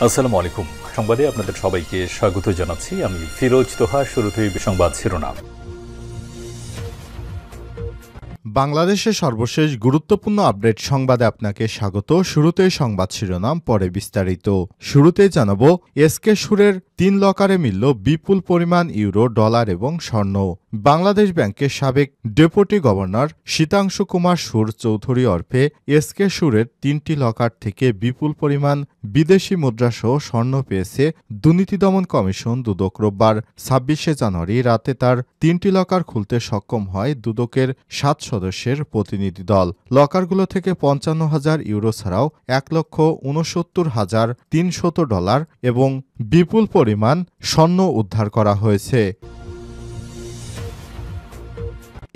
আসসালামু আলাইকুম। সংবাদে আপনাদের সবাইকে স্বাগত জানাচ্ছি। আমি ফিরোজ তোহা। শুরুতেই সংবাদ শিরোনাম। বাংলাদেশের সর্বশেষ গুরুত্বপূর্ণ আপডেট সংবাদে আপনাকে স্বাগত। শুরুতেই সংবাদ শিরোনাম, পরে বিস্তারিত। শুরুতেই জানাব, এসকে সুরের 3 লকারে মিলল বিপুল পরিমাণ ইউরো, ডলার এবং স্বর্ণ। বাংলাদেশ ব্যাংকের সাবেক ডেপুটি গভর্নর শীতাংশু কুমার সুর চৌধুরী ওরফে এসকে সুরের 3টি লকার থেকে বিপুল পরিমাণ বিদেশি মুদ্রাসহ স্বর্ণ পেয়েছে দুর্নীতি দমন কমিশন দুদক। রোববার 26শে জানুয়ারি রাতে তার 3টি লকার খুলতে সক্ষম হয় দুদকের 7 সদস্যের প্রতিনিধি দল। লকারগুলো থেকে 55,000 ইউরো ছাড়াও 1,69,300 ডলার এবং বিপুল পরিমাণ স্বর্ণ উদ্ধার করা হয়েছে।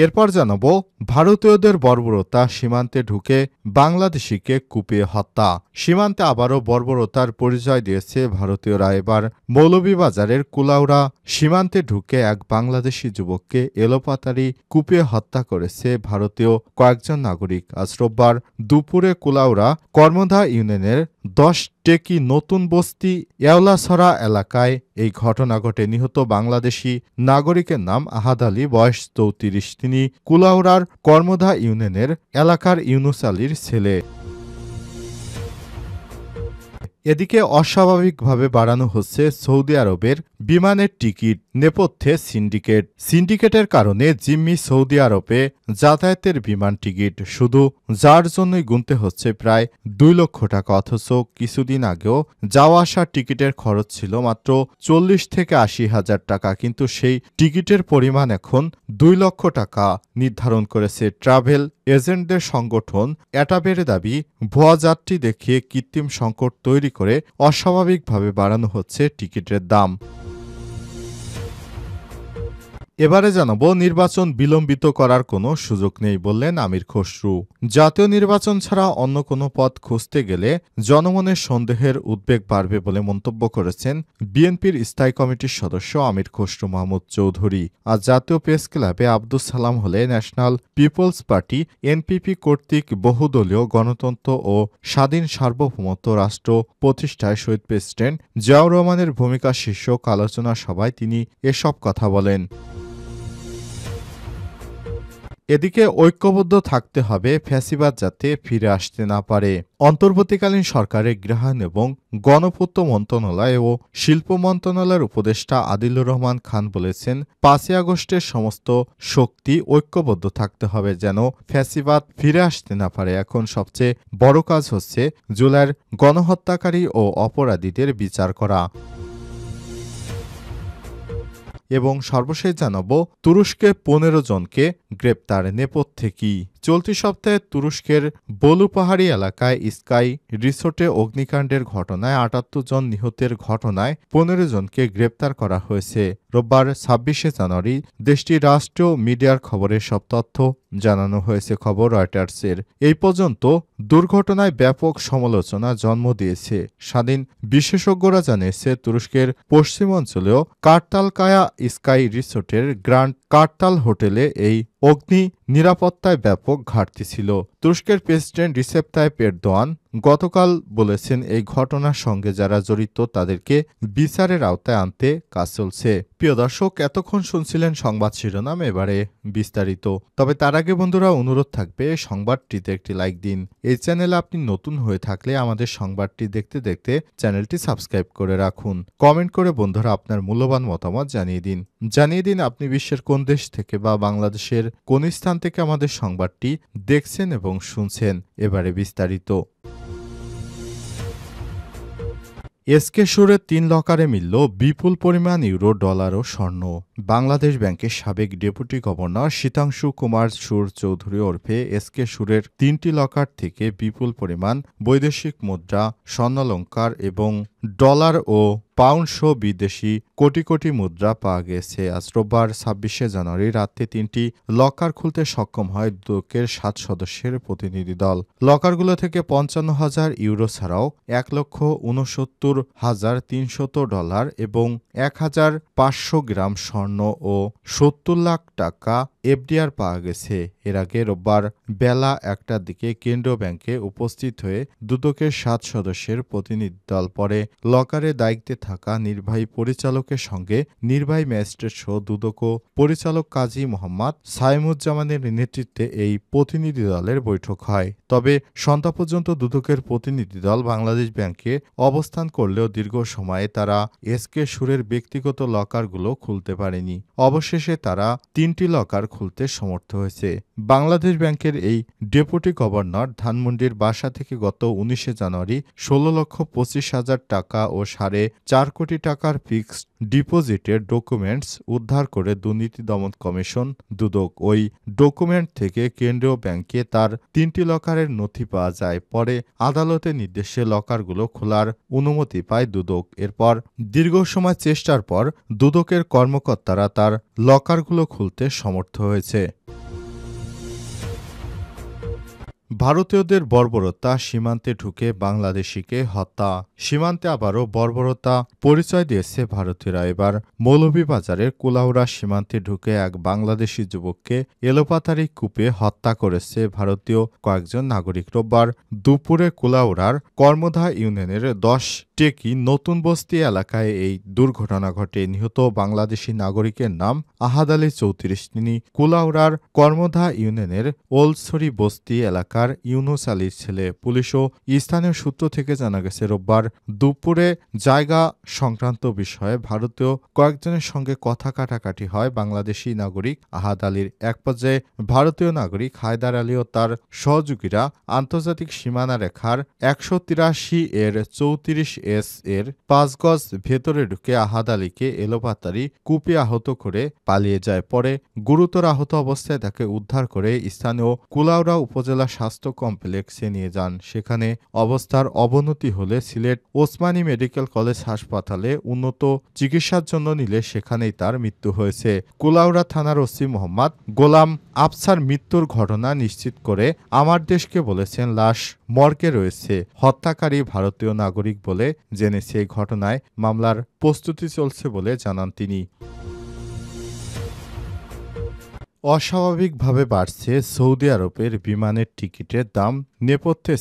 এরপর জানাব, ভারতীয়দের বর্বরতা, সীমান্তে ঢুকে বাংলাদেশিকে কুপিয়ে হত্যা। সীমান্তে আবারও বর্বরতার পরিচয় দিয়েছে ভারতীয়রা। এবার মৌলভীবাজারের কুলাউড়া সীমান্তে ঢুকে এক বাংলাদেশি যুবককে এলোপাতাড়ি কুপিয়ে হত্যা করেছে ভারতীয় কয়েকজন নাগরিক। আজ রোববার দুপুরে কুলাউড়া কর্মধা ইউনিয়নের 10 টেকি নতুন বস্তি এওলাছড়া এলাকায় এই ঘটনা ঘটে। নিহত বাংলাদেশি নাগরিকের নাম আহাদ আলী, বয়স 34। তিনি কুলাউড়ার কর্মধা ইউনিয়নের এলাকার ইউনুস আলীর ছেলে। এদিকে অস্বাভাবিকভাবে বাড়ানো হচ্ছে সৌদি আরবের বিমানের টিকিট। নেপথ্যে সিন্ডিকেটের কারণে জিম্মি সৌদি আরবে যাতায়াতের বিমান টিকিট। শুধু যার জন্যই গুনতে হচ্ছে প্রায় 2 লক্ষ টাকা। অথচ কিছুদিন আগেও যাওয়া আসার টিকিটের খরচ ছিল মাত্র 40 থেকে 80 হাজার টাকা। কিন্তু সেই টিকিটের পরিমাণ এখন 2 লক্ষ টাকা নির্ধারণ করেছে ট্রাভেল এজেন্টদের সংগঠন অ্যাটাবের দাবি। ভুয়া যাত্রী দেখিয়ে কৃত্রিম সংকট তৈরি করে অস্বাভাবিকভাবে বাড়ানো হচ্ছে টিকিটের দাম। এবারে জানাবো, নির্বাচন বিলম্বিত করার কোনো সুযোগ নেই বললেন আমির খসরু। জাতীয় নির্বাচন ছাড়া অন্য কোনো পথ খুঁজতে গেলে জনমনের সন্দেহের উদ্বেগ বাড়বে বলে মন্তব্য করেছেন বিএনপির স্থায়ী কমিটির সদস্য আমির খসরু মাহমুদ চৌধুরী। আজ জাতীয় প্রেস ক্লাবে আব্দুস সালাম হলে ন্যাশনাল পিপলস পার্টি এনপিপি কর্তৃক বহুদলীয় গণতন্ত্র ও স্বাধীন সার্বভৌমত্ব রাষ্ট্র প্রতিষ্ঠায় শহীদ প্রেসিডেন্ট জিয়াউর রহমানের ভূমিকা শীর্ষক আলোচনা সভায় তিনি এসব কথা বলেন। এদিকে ঐক্যবদ্ধ থাকতে হবে, ফ্যাসিবাদ যাতে ফিরে আসতে না পারে। অন্তর্বর্তীকালীন সরকারের গৃহায়ন এবং গণপূর্ত মন্ত্রণালয় ও শিল্প মন্ত্রণালয়ের উপদেষ্টা আদিলুর রহমান খান বলেছেন, 5ই আগস্টের সমস্ত শক্তি ঐক্যবদ্ধ থাকতে হবে যেন ফ্যাসিবাদ ফিরে আসতে না পারে। এখন সবচেয়ে বড় কাজ হচ্ছে জুলাইয়ের গণহত্যাকারী ও অপরাধীদের বিচার করা। এবং সর্বশেষ জানাবো, তুরস্কে 15 জনকে গ্রেপ্তার। নেপথ্যে কি? চলতি সপ্তাহে তুরস্কের বলু পাহাড়ি এলাকায় স্কাই রিসোর্টে অগ্নিকাণ্ডের ঘটনায় 78 জন নিহতের ঘটনায় 15 জনকে গ্রেপ্তার করা হয়েছে। রোববার 26শে জানুয়ারি দেশটির রাষ্ট্রীয় মিডিয়ার খবরে সব তথ্য জানানো হয়েছে। খবর রয়টার্সের। এই পর্যন্ত দুর্ঘটনায় ব্যাপক সমালোচনা জন্ম দিয়েছে। স্বাধীন বিশেষজ্ঞরা জানিয়েছে, তুরস্কের পশ্চিমাঞ্চলীয় কার্তালকায়া স্কাই রিসোর্টের গ্র্যান্ড কার্তাল হোটেলে এই অগ্নি নিরাপত্তায় ব্যাপক ঘাটতি ছিল। তুরস্কের প্রেসিডেন্ট রিসেপ তাইপ এরদোয়ান গতকাল বলেছেন, এই ঘটনার সঙ্গে যারা জড়িত তাদেরকে বিচারের আওতায় আনতে কাজ চলছে। প্রিয় দর্শক, এতক্ষণ শুনছিলেন সংবাদ শিরোনাম, এবারে বিস্তারিত। তবে তার আগে বন্ধুরা, অনুরোধ থাকবে সংবাদটিতে একটি লাইক দিন। এই চ্যানেলে আপনি নতুন হয়ে থাকলে আমাদের সংবাদটি দেখতে দেখতে চ্যানেলটি সাবস্ক্রাইব করে রাখুন। কমেন্ট করে বন্ধুরা আপনার মূল্যবান মতামত জানিয়ে দিন আপনি বিশ্বের কোন দেশ থেকে বা বাংলাদেশের কোন স্থান থেকে আমাদের সংবাদটি দেখছেন এবং শুনছেন। এবারে বিস্তারিত। এসকে সুরের 3 লকারে মিলল বিপুল পরিমাণ ইউরো, ডলার ও স্বর্ণ। বাংলাদেশ ব্যাংকের সাবেক ডেপুটি গভর্নর শীতাংশু কুমার সুর চৌধুরী ওরফে এসকে সুরের 3টি লকার থেকে বিপুল পরিমাণ বৈদেশিক মুদ্রা, স্বর্ণালঙ্কার এবং ডলার ও পাউন্ড সহ বিদেশি কোটি কোটি মুদ্রা পাওয়া গেছে। আজ রোববার 26শে জানুয়ারি রাতে 3টি লকার খুলতে সক্ষম হয় দুদকের 7 সদস্যের প্রতিনিধি দল। লকারগুলো থেকে 55,000 ইউরো ছাড়াও 1,69,300 ডলার এবং 1,500 গ্রাম স্বর্ণ ও 70 লাখ টাকা এফডিআর পাওয়া গেছে। এর আগে রোববার বেলা ১টার দিকে কেন্দ্রীয় ব্যাংকে উপস্থিত হয়ে দুদকের ৭ সদস্যের প্রতিনিধি দল পরে লকারে দায়িত্বে থাকা নির্বাহী পরিচালকের সঙ্গে নির্বাহী ম্যাজিস্ট্রেট সহ দুদক ও পরিচালক কাজী মোহাম্মদ সাইমুজ্জামানের নেতৃত্বে এই প্রতিনিধি দলের বৈঠক হয়। তবে সন্ধ্যা পর্যন্ত দুদকের প্রতিনিধি দল বাংলাদেশ ব্যাংকে অবস্থান করলেও দীর্ঘ সময়ে তারা এসকে সুরের ব্যক্তিগত লকারগুলো খুলতে পারেনি। অবশেষে তারা ৩টি লকার খুলতে সমর্থ হয়েছে। বাংলাদেশ ব্যাংকের এই ডেপুটি গভর্নর ধানমন্ডির বাসা থেকে গত ১৯শে জানুয়ারি ১৬,২৫,০০০ টাকা ও ৪.৫ কোটি টাকার ফিক্সড ডিপোজিটের ডকুমেন্টস উদ্ধার করে দুর্নীতি দমন কমিশন দুদক। ওই ডকুমেন্ট থেকে কেন্দ্রীয় ব্যাংকে তার ৩টি লকারের নথি পাওয়া যায়। পরে আদালতের নির্দেশে লকারগুলো খোলার অনুমতি পায় দুদক। এরপর দীর্ঘ সময় চেষ্টার পর দুদকের কর্মকর্তারা তার লকারগুলো খুলতে সমর্থ হয়েছে। ভারতীয়দের বর্বরতা, সীমান্তে ঢুকে বাংলাদেশিকে হত্যা। সীমান্তে আবারও বর্বরতা পরিচয় দিয়েছে ভারতীয়রা। এবার মৌলভীবাজারের কুলাউড়া সীমান্তে ঢুকে এক বাংলাদেশি যুবককে এলোপাতাড়ি কুপিয়ে হত্যা করেছে ভারতীয় কয়েকজন নাগরিক। রোববার দুপুরে কুলাউড়ার কর্মধা ইউনিয়নের ১০ টেকি নতুন বস্তি এলাকায় এই দুর্ঘটনা ঘটে। নিহত বাংলাদেশি নাগরিকের নাম আহাদ আলী ৩৪। তিনি কুলাউড়ার কর্মধা ইউনিয়নের ওলছড়ি বস্তি এলাকার ইউনুস আলীর ছেলে। পুলিশ ও স্থানীয় সূত্র থেকে জানা গেছে, রোববার দুপুরে জায়গা সংক্রান্ত বিষয়ে ভারতীয় কয়েকজনের সঙ্গে কথা কাটাকাটি হয় বাংলাদেশি নাগরিক আহাদ আলীর। এক পর্যায়ে ভারতীয় নাগরিক হায়দার আলী ও তার সহযোগীরা আন্তর্জাতিক সীমানা রেখার ১৮৩ এর ৩৪S এর ৫ গজ ভেতরে ঢুকে আহাদ আলীকে এলোপাতাড়ি কুপিয়ে আহত করে পালিয়ে যায়। পরে গুরুতর আহত অবস্থায় তাকে উদ্ধার করে স্থানীয় কুলাউড়া উপজেলা স্বাস্থ্য কমপ্লেক্সে নিয়ে যান। সেখানে অবস্থার অবনতি হলে সিলেট ওসমানী মেডিকেল কলেজ হাসপাতালে উন্নত চিকিৎসার জন্য নিলে সেখানেই তার মৃত্যু হয়েছে। কুলাউড়া থানার ওসি মোহাম্মদ গোলাম আফসার মৃত্যুর ঘটনা নিশ্চিত করে আমার দেশকে বলেছেন, লাশ মর্গে রয়েছে। হত্যাকারী ভারতীয় নাগরিক বলে জেনেছে। এই ঘটনায় মামলার প্রস্তুতি চলছে বলে জানান তিনি। অস্বাভাবিকভাবে বাড়ছে সৌদি আরবের বিমানের টিকিটের দাম, নেপথ্যে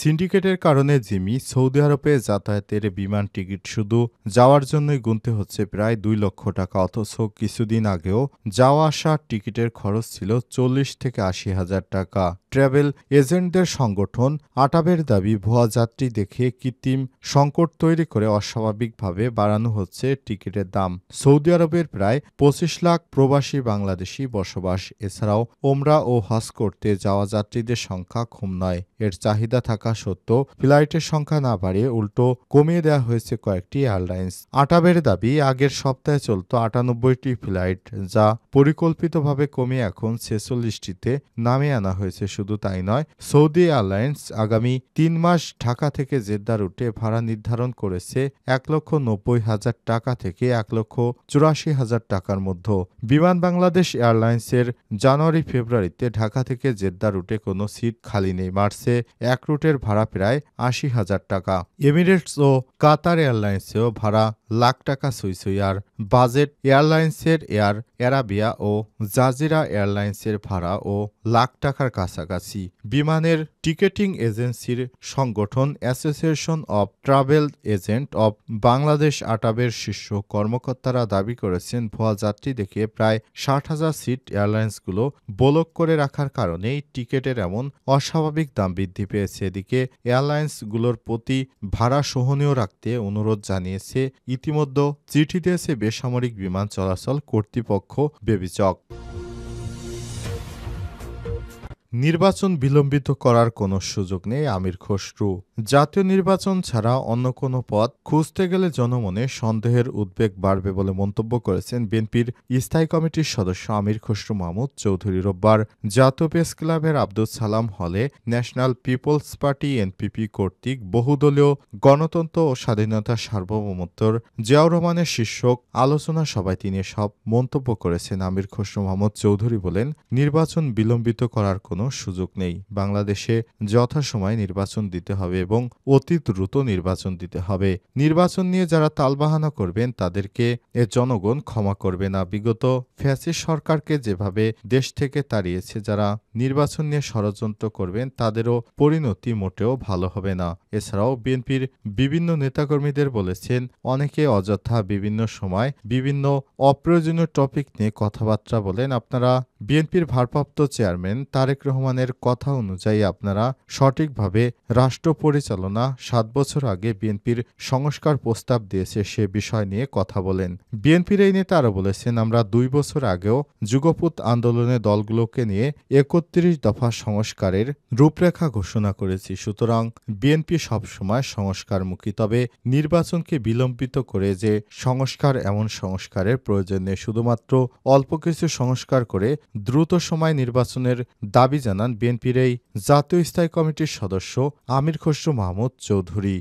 সিন্ডিকেটের কারণে জিমি সৌদি আরবে যাতায়াতের বিমান টিকিট শুধু যাওয়ার জন্যই গুনতে হচ্ছে প্রায় ২ লক্ষ টাকা। অথচ কিছুদিন আগেও যাওয়া আসার টিকিটের খরচ ছিল ৪০ থেকে ৮০ হাজার টাকা। ট্রাভেল এজেন্টদের সংগঠন আটাবের দাবি, ভুয়া যাত্রী দেখে কৃত্রিম সংকট তৈরি করে অস্বাভাবিকভাবে বাড়ানো হচ্ছে টিকিটের দাম। সৌদি আরবের প্রায় ২৫ লাখ প্রবাসী বাংলাদেশি বসবাস। এছাড়াও ওমরা ও হজ করতে যাওয়া যাত্রীদের সংখ্যা কম নয়। এর চাহিদা থাকা সত্ত্বেও ফ্লাইটের সংখ্যা না বাড়িয়ে উল্টো কমিয়ে দেওয়া হয়েছে কয়েকটি এয়ারলাইন্স। আটাবের দাবি, আগের সপ্তাহে চলত ৯৮টি ফ্লাইট, যা পরিকল্পিতভাবে কমিয়ে এখন ৪৬টিতে নামিয়ে আনা হয়েছে। শুধু তাই নয়, সৌদি এয়ারলাইন্স আগামী ৩ মাস ঢাকা থেকে জেদ্দা রুটে ভাড়া নির্ধারণ করেছে ১,৯০,০০০ টাকা থেকে ১,৮৪,০০০ টাকার মধ্যে। বিমান বাংলাদেশ এয়ারলাইন্সের জানুয়ারি-ফেব্রুয়ারিতে ঢাকা থেকে জেদ্দা রুটে কোনো সিট খালি নেই। মার্চে এক রুটের ভাড়া প্রায় ৮০,০০০ টাকা। এমিরেটস ও কাতার এয়ারলাইন্সেও ভাড়া লাখ টাকা ছুঁই। আর বাজেট এয়ারলাইন্সের এয়ার অ্যারাবিয়া ও জাজিরা এয়ারলাইন্সের ভাড়া ও লাখ টাকার কাছাকাছি। বিমানের টিকেটিং এজেন্সির সংগঠন association of travel agent of Bangladesh আটাবের শীর্ষ কর্মকর্তারা দাবি করেছেন, ভুয়া যাত্রী দেখে প্রায় ৬০,০০০ সিট এয়ারলাইন্সগুলো ব্লক করে রাখার কারণেই টিকেটের এমন অস্বাভাবিক দাম বৃদ্ধি পেয়েছে। এদিকে এয়ারলাইন্সগুলোর প্রতি ভাড়া সহনীয় রাখতে অনুরোধ জানিয়েছে, ইতিমধ্যে চিঠি দিয়েছে বেসামরিক বিমান চলাচল কর্তৃপক্ষ বেবিচক। নির্বাচন বিলম্বিত করার কোনো সুযোগ নেই আমির খসরু। জাতীয় নির্বাচন ছাড়া অন্য কোনো পথ খুঁজতে গেলে জনমনে সন্দেহের উদ্বেগ বাড়বে বলে মন্তব্য করেছেন বিএনপির স্থায়ী কমিটির সদস্য আমির খসরু মাহমুদ চৌধুরী। রোববার জাতীয় প্রেস ক্লাবের আব্দুল সালাম হলে ন্যাশনাল পিপলস পার্টি এনপিপি কর্তৃক বহুদলীয় গণতন্ত্র ও স্বাধীনতার সার্বভৌমত্বর জিয়াউর রহমানের শীর্ষক আলোচনা সভায় তিনি সব মন্তব্য করেছেন। আমির খসরু মাহমুদ চৌধুরী বলেন, নির্বাচন বিলম্বিত করার কোনো কোনো সুযোগ নেই। বাংলাদেশে যথাসময়ে নির্বাচন দিতে হবে এবং অতি দ্রুত নির্বাচন দিতে হবে। নির্বাচন নিয়ে যারা তালবাহানা করবেন তাদেরকে জনগণ ক্ষমা করবে না। বিগত ফ্যাসিস্ট সরকারকে যেভাবে দেশ থেকে তাড়িয়েছে, যারা নির্বাচন নিয়ে ষড়যন্ত্র করবেন তাদেরও পরিণতি মোটেও ভালো হবে না। এছাড়াও বিএনপির বিভিন্ন নেতাকর্মীদের বলেছেন, অনেকে অযথা বিভিন্ন সময় বিভিন্ন অপ্রয়োজনীয় টপিক নিয়ে কথাবার্তা বলেন। আপনারা বিএনপির ভারপ্রাপ্ত চেয়ারম্যান তারেক রহমানের কথা অনুযায়ী আপনারা সঠিকভাবে রাষ্ট্র পরিচালনা ৭ বছর আগে বিএনপির সংস্কার প্রস্তাব দিয়েছে সে বিষয় নিয়ে কথা বলেন। বিএনপির এই নেতা আরও বলেছেন, আমরা ২ বছর আগেও যুগপৎ আন্দোলনে দলগুলোকে নিয়ে ৩১ দফা সংস্কারের রূপরেখা ঘোষণা করেছি। সুতরাং বিএনপি সবসময় সংস্কারমুখী। তবে নির্বাচনকে বিলম্বিত করে যে সংস্কার, এমন সংস্কারের প্রয়োজন নেই। শুধুমাত্র অল্প কিছু সংস্কার করে দ্রুত সময় নির্বাচনের দাবি জানান বিএনপির এই জাতীয় স্থায়ী কমিটির সদস্য আমির খসরু মাহমুদ চৌধুরী।